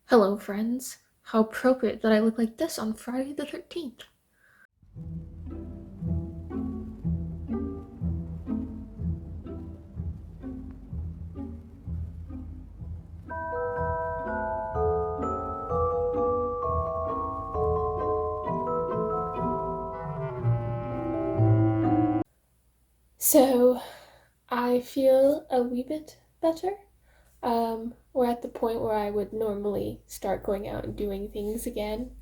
Hello, friends. How appropriate that I look like this on Friday the 13th. So, I feel a wee bit better. We're at the point where I would normally start going out and doing things again.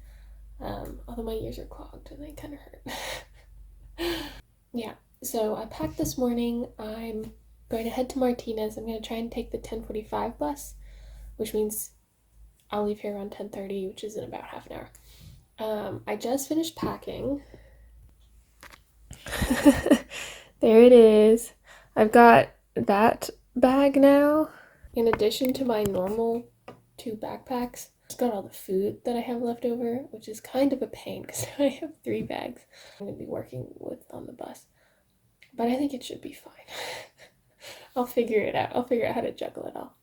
Although my ears are clogged and they kind of hurt. Yeah, so I packed this morning. I'm going to head to Martinez. I'm going to try and take the 10:45 bus, which means I'll leave here around 10:30, which is in about half an hour. I just finished packing. There it is. I've got that bag now. In addition to my normal two backpacks, it's got all the food that I have left over, which is kind of a pain because I have 3 bags I'm going to be working with on the bus. But I think it should be fine. I'll figure it out. I'll figure out how to juggle it all.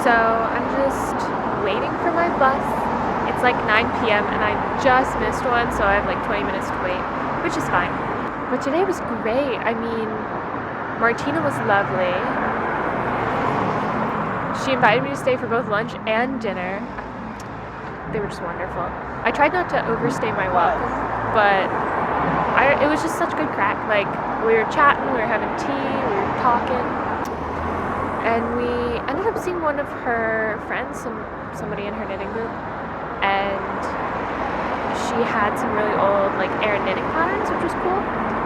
So I'm just waiting for my bus. It's like 9 p.m. and I just missed one, so I have like 20 minutes to wait, which is fine. But today was great. I mean, Martina was lovely. She invited me to stay for both lunch and dinner. They were just wonderful. I tried not to overstay my welcome, but it was just such good crack. Like, we were chatting, we were having tea, we were talking, and we ended up seeing one of her friends, somebody in her knitting group, and she had some really old like Aran knitting patterns, which was cool.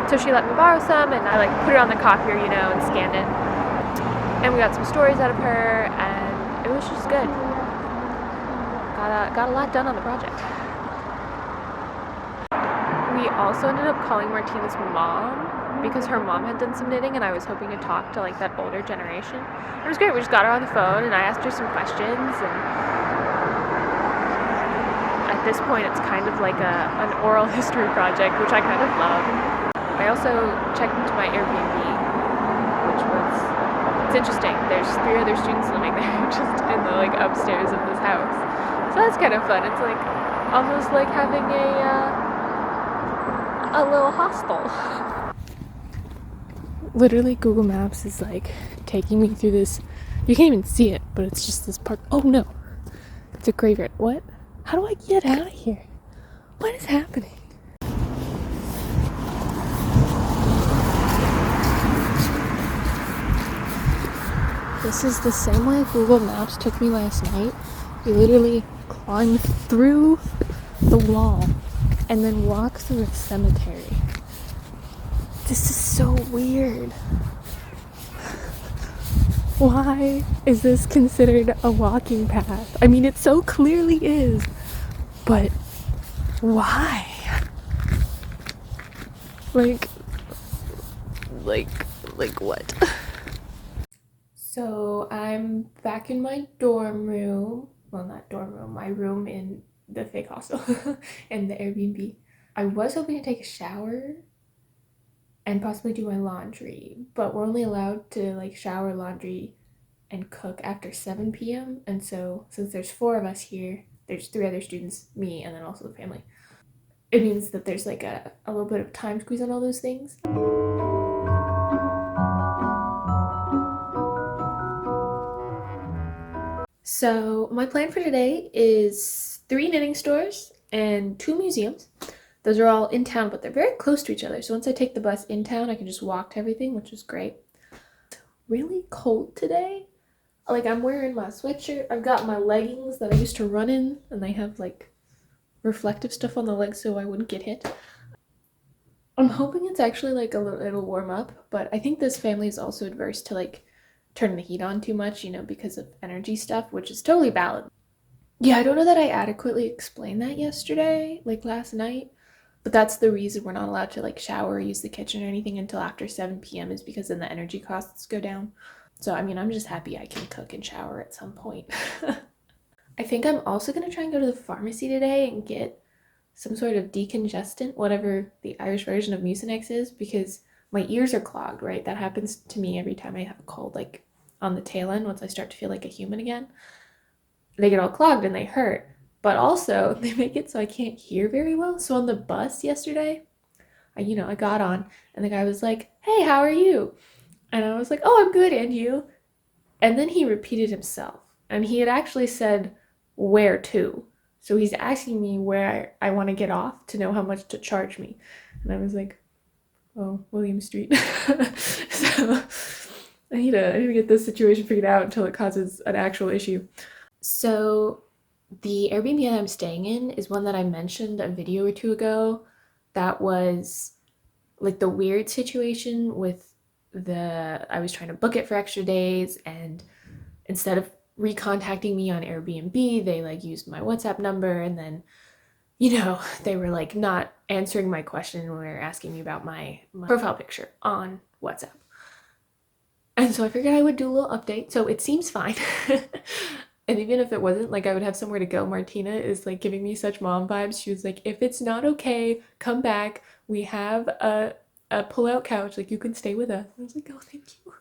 So she let me borrow some, and I like put it on the copier, and scanned it. And we got some stories out of her, and it was just good. Got a lot done on the project. We also ended up calling Martina's mom because her mom had done some knitting, and I was hoping to talk to like that older generation. It was great. We just got her on the phone, and I asked her some questions, and at this point it's kind of like an oral history project, which I kind of love. I also checked into my Airbnb, which it's interesting. There's 3 other students living there just in the like upstairs of this house. So that's kind of fun. It's like almost like having a little hostel. Literally Google Maps is like taking me through this. You can't even see it, but it's just this park. Oh no. It's a graveyard. What? How do I get out of here? What is happening? This is the same way Google Maps took me last night. We literally climbed through the wall and then walked through a cemetery. This is so weird. Why is this considered a walking path? I mean, it so clearly is, but why? Like what? So I'm back in my dorm room. Well, not dorm room, my room in the fake hostel and the Airbnb. I was hoping to take a shower and possibly do my laundry, but we're only allowed to like shower, laundry, and cook after 7 p.m. And so since there's 4 of us here, there's 3 other students, me, and then also the family. It means that there's like a little bit of time squeeze on all those things. So my plan for today is 3 knitting stores and 2 museums. Those are all in town, but they're very close to each other. So once I take the bus in town, I can just walk to everything, which is great. It's really cold today. Like, I'm wearing my sweatshirt. I've got my leggings that I used to run in, and they have like reflective stuff on the legs so I wouldn't get hit. I'm hoping it's actually like it'll warm up, but I think this family is also adverse to like turning the heat on too much, because of energy stuff, which is totally valid. Yeah, I don't know that I adequately explained that yesterday, like last night, but that's the reason we're not allowed to like shower or use the kitchen or anything until after 7 p.m. is because then the energy costs go down. So, I mean, I'm just happy I can cook and shower at some point. I think I'm also going to try and go to the pharmacy today and get some sort of decongestant, whatever the Irish version of Mucinex is, because my ears are clogged, right? That happens to me every time I have a cold, like on the tail end, once I start to feel like a human again. they get all clogged and they hurt. But also, they make it so I can't hear very well. So on the bus yesterday, I got on and the guy was like, "Hey, how are you?" And I was like, "Oh, I'm good, and you?" And then he repeated himself. And he had actually said, "Where to?" So he's asking me where I want to get off to know how much to charge me. And I was like, "Oh, William Street." So I need to get this situation figured out until it causes an actual issue. So the Airbnb that I'm staying in is one that I mentioned a video or two ago that was like the weird situation with I was trying to book it for extra days, and instead of recontacting me on Airbnb, they like used my WhatsApp number, and then they were like not answering my question when they were asking me about my profile picture on WhatsApp. And so I figured I would do a little update. So it seems fine. And even if it wasn't, like I would have somewhere to go. Martina is like giving me such mom vibes. She was like, if it's not okay, come back. We have a pull-out couch. Like you can stay with us. I was like, oh, thank you.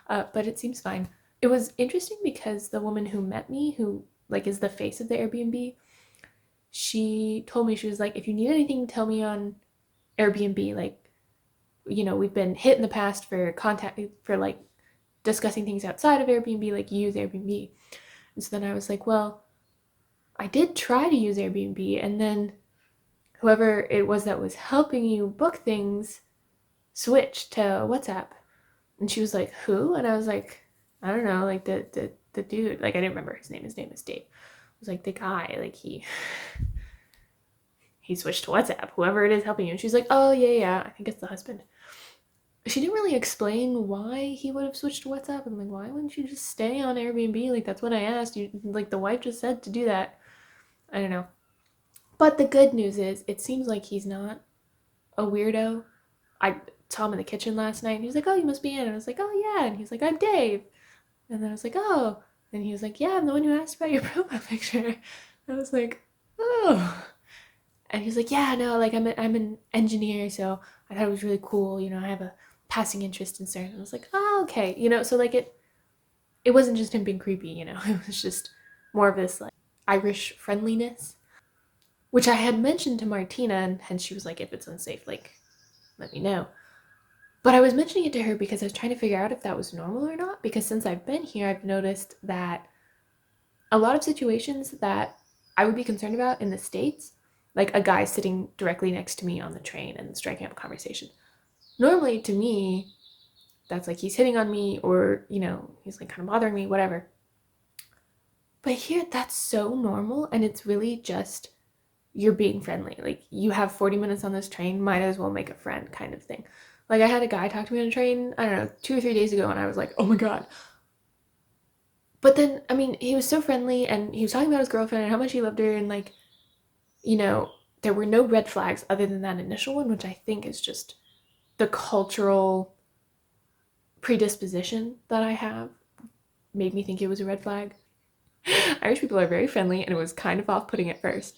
But it seems fine. It was interesting because the woman who met me, who like is the face of the Airbnb, she told me, she was like, if you need anything, tell me on Airbnb. Like, we've been hit in the past for contact, for like discussing things outside of Airbnb, like use Airbnb. And so then I was like, well, I did try to use Airbnb, and then whoever it was that was helping you book things switched to WhatsApp. And she was like, who? And I was like, I don't know, like the dude, like I didn't remember his name. His name is Dave. I was like, the guy, like he switched to WhatsApp, whoever it is helping you. And she's like, oh yeah, I think it's the husband. She didn't really explain why he would have switched to WhatsApp. I'm like, why wouldn't you just stay on Airbnb? Like, that's what I asked you. Like, the wife just said to do that. I don't know. But the good news is, it seems like he's not a weirdo. I saw him in the kitchen last night, and he was like, oh, you must be in. And I was like, oh, yeah. And he's like, I'm Dave. And then I was like, oh. And he was like, yeah, I'm the one who asked about your profile picture. And I was like, oh. And he was like, yeah, no, like, I'm an engineer, so I thought it was really cool. I have a passing interest in CERN. And I was like, oh, okay. So like it wasn't just him being creepy, it was just more of this like Irish friendliness, which I had mentioned to Martina, and she was like, if it's unsafe, like, let me know. But I was mentioning it to her because I was trying to figure out if that was normal or not, because since I've been here, I've noticed that a lot of situations that I would be concerned about in the States, like a guy sitting directly next to me on the train and striking up a conversation, normally to me, that's like he's hitting on me, or, he's like kind of bothering me, whatever. But here, that's so normal, and it's really just you're being friendly. Like, you have 40 minutes on this train, might as well make a friend kind of thing. Like, I had a guy talk to me on a train, I don't know, 2 or 3 days ago, and I was like, oh my God. But then, I mean, he was so friendly, and he was talking about his girlfriend and how much he loved her, and like, there were no red flags other than that initial one, which I think is just the cultural predisposition that I have made me think it was a red flag. Irish people are very friendly, and it was kind of off-putting at first.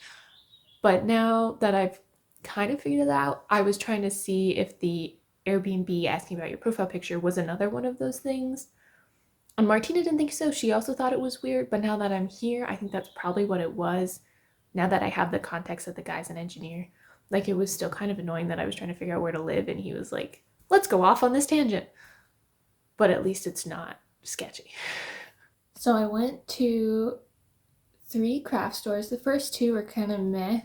But now that I've kind of figured it out, I was trying to see if the Airbnb asking about your profile picture was another one of those things. And Martina didn't think so. She also thought it was weird, but now that I'm here, I think that's probably what it was. Now that I have the context that the guy's an engineer. Like, it was still kind of annoying that I was trying to figure out where to live, and he was like, let's go off on this tangent. But at least it's not sketchy. So I went to 3 craft stores. The first 2 were kind of meh.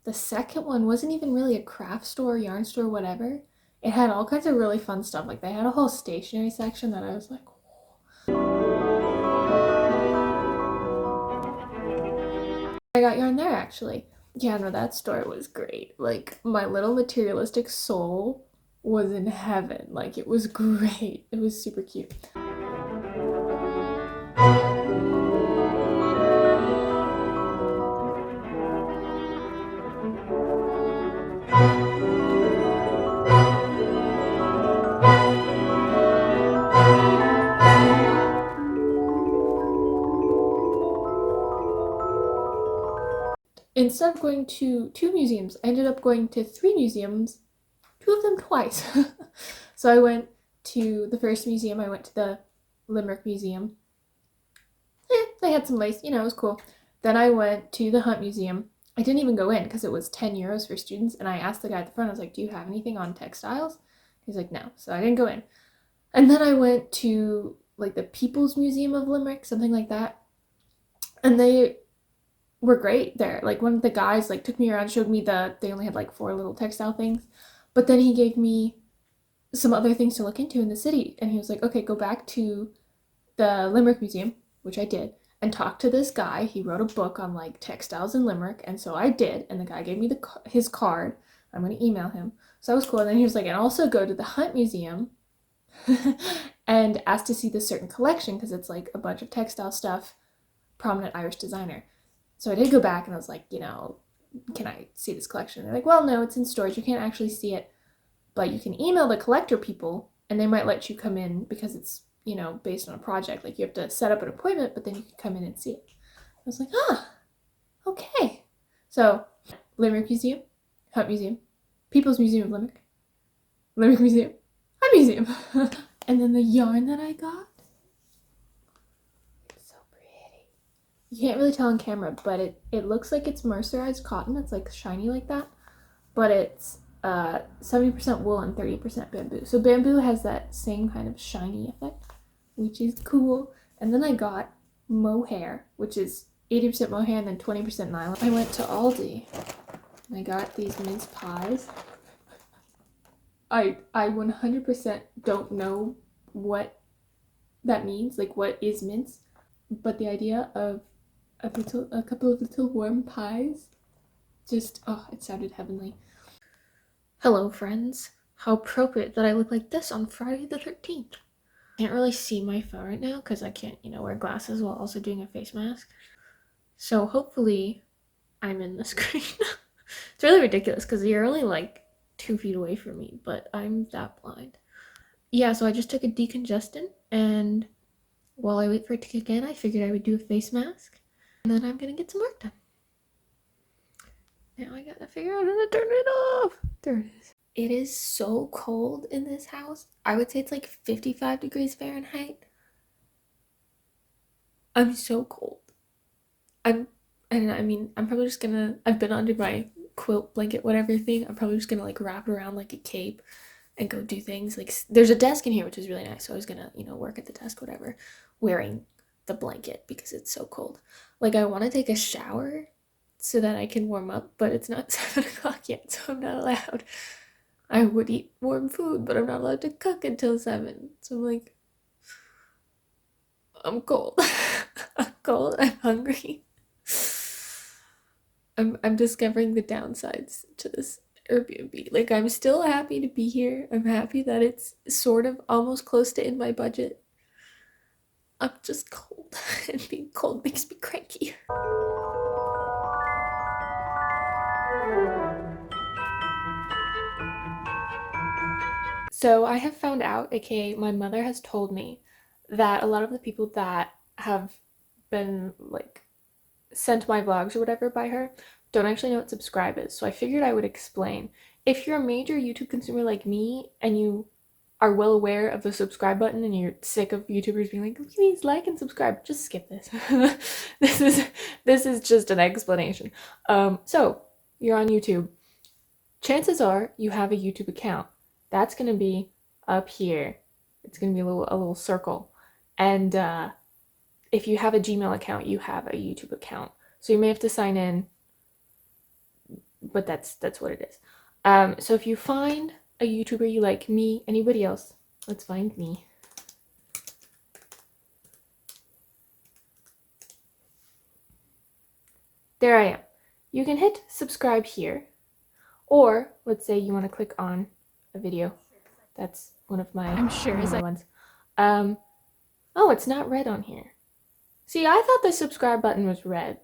The second one wasn't even really a craft store, yarn store, whatever. It had all kinds of really fun stuff. Like, they had a whole stationery section that I was like, I got yarn there, actually. Yeah, no, that store was great. Like, my little materialistic soul was in heaven. Like, it was great. It was super cute. instead of going to 2 museums, I ended up going to 3 museums, 2 of them twice. So I went to the first museum, I went to the Limerick Museum. They had some lace, it was cool. Then I went to the Hunt Museum. I didn't even go in because it was 10 euros for students, and I asked the guy at the front, I was like, do you have anything on textiles? He's like, no, so I didn't go in. And then I went to like the People's Museum of Limerick, something like that, and they were great there. Like one of the guys like took me around, showed me they only had like 4 little textile things, but then he gave me some other things to look into in the city, and he was like, okay, go back to the Limerick Museum, which I did, and talk to this guy. He wrote a book on like textiles in Limerick, and so I did, and the guy gave me his card. I'm going to email him. So that was cool. And then he was like, and also go to the Hunt Museum and ask to see this certain collection because it's like a bunch of textile stuff, prominent Irish designer. So I did go back and I was like, can I see this collection? And they're like, well, no, it's in storage. You can't actually see it, but you can email the collector people and they might let you come in because it's, based on a project. Like you have to set up an appointment, but then you can come in and see it. I was like, okay. So Limerick Museum, Hunt Museum, People's Museum of Limerick, Limerick Museum, Hunt Museum. And then the yarn that I got, it's so pretty. You can't really tell on camera, but it looks like it's mercerized cotton. It's like shiny like that, but it's 70% wool and 30% bamboo. So bamboo has that same kind of shiny effect, which is cool. And then I got mohair, which is 80% mohair and then 20% nylon. I went to Aldi and I got these mince pies. I 100% don't know what that means, like what is mince, but the idea of a couple of little warm pies, just, it sounded heavenly. Hello, friends. How appropriate that I look like this on Friday the 13th. I can't really see my phone right now because I can't, wear glasses while also doing a face mask. So hopefully I'm in the screen. It's really ridiculous because you're only like 2 feet away from me, but I'm that blind. Yeah, so I just took a decongestant, and while I wait for it to kick in, I figured I would do a face mask, and then I'm gonna get some work done. Now I gotta figure out how to turn it off. There it is. It is so cold in this house. I would say it's like 55 degrees Fahrenheit. I'm so cold. I'm probably just gonna, I've been under my quilt blanket whatever thing. I'm probably just gonna like wrap it around like a cape and go do things. Like there's a desk in here which is really nice, so I was gonna work at the desk whatever, wearing the blanket because it's so cold. Like I want to take a shower so that I can warm up, but it's not 7 o'clock yet, so I'm not allowed. I would eat warm food, but I'm not allowed to cook until 7. So I'm like, I'm cold. I'm cold, I'm hungry. I'm discovering the downsides to this Airbnb. Like I'm still happy to be here. I'm happy that it's sort of almost close to in my budget. I'm just cold, and being cold makes me cranky. So I have found out, aka my mother has told me, that a lot of the people that have been like sent my vlogs or whatever by her don't actually know what subscribe is. So I figured I would explain. If you're a major YouTube consumer like me and you are well aware of the subscribe button and you're sick of YouTubers being like, please like and subscribe, just skip this. This is just an explanation. So you're on YouTube. Chances are you have a YouTube account. That's gonna be up here. It's gonna be a little circle. And if you have a Gmail account, you have a YouTube account. So you may have to sign in, but that's what it is. So if you find a YouTuber you like, me, anybody else, let's find me. There I am. You can hit subscribe here, or let's say you want to click on a video. That's one of my ones. Oh, it's not red on here. See, I thought the subscribe button was red.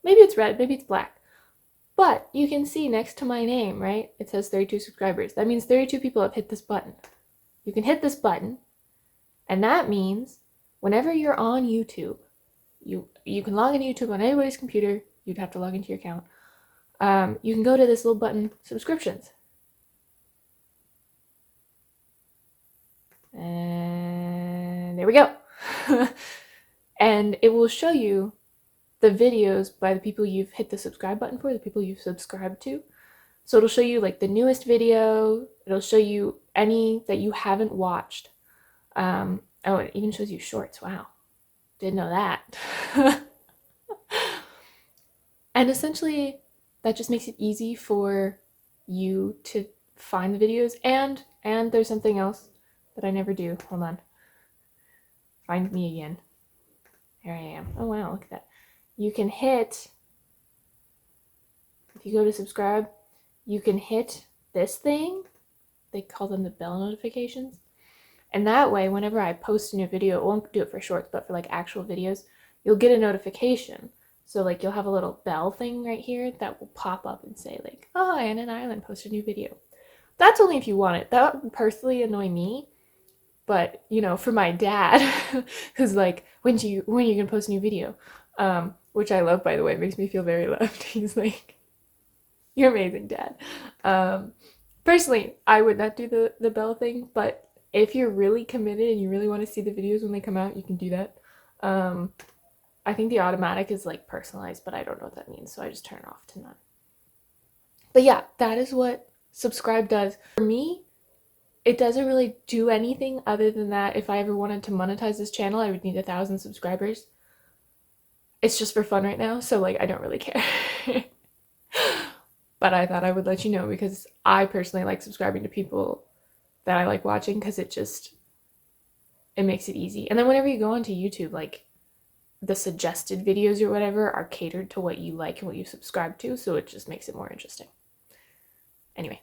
Maybe it's red, maybe it's black. But you can see next to my name, right? It says 32 subscribers. That means 32 people have hit this button. You can hit this button, and that means whenever you're on YouTube, you can log into YouTube on anybody's computer. You'd have to log into your account. you can go to this little button, subscriptions. And there we go. And it will show you the videos by the people you've hit the subscribe button for, the people you've subscribed to. So it'll show you like the newest video. It'll show you any that you haven't watched. Oh, it even shows you shorts. Wow. Didn't know that. And essentially, that just makes it easy for you to find the videos. And there's something else that I never do. Hold on. Find me again. Here I am. Oh wow, look at that. You can hit, if you go to subscribe, you can hit this thing. They call them the bell notifications. And that way, whenever I post a new video, it won't do it for shorts, but for like actual videos, you'll get a notification. So like you'll have a little bell thing right here that will pop up and say like, oh, Anna and Island posted a new video. That's only if you want it. That would personally annoy me. But, you know, for my dad, who's like, when are you gonna post a new video? Which I love, by the way. It makes me feel very loved. He's like, you're amazing, Dad. Personally, I would not do the bell thing, but if you're really committed and you really want to see the videos when they come out, you can do that. I think the automatic is like personalized, but I don't know what that means, so I just turn it off to none. But yeah, that is what subscribe does. For me, it doesn't really do anything other than that. If I ever wanted to monetize this channel, I would need 1,000 subscribers. It's just for fun right now, so like I don't really care. But I thought I would let you know because I personally like subscribing to people that I like watching because it makes it easy. And then whenever you go onto YouTube, like the suggested videos or whatever are catered to what you like and what you subscribe to, so it just makes it more interesting. Anyway.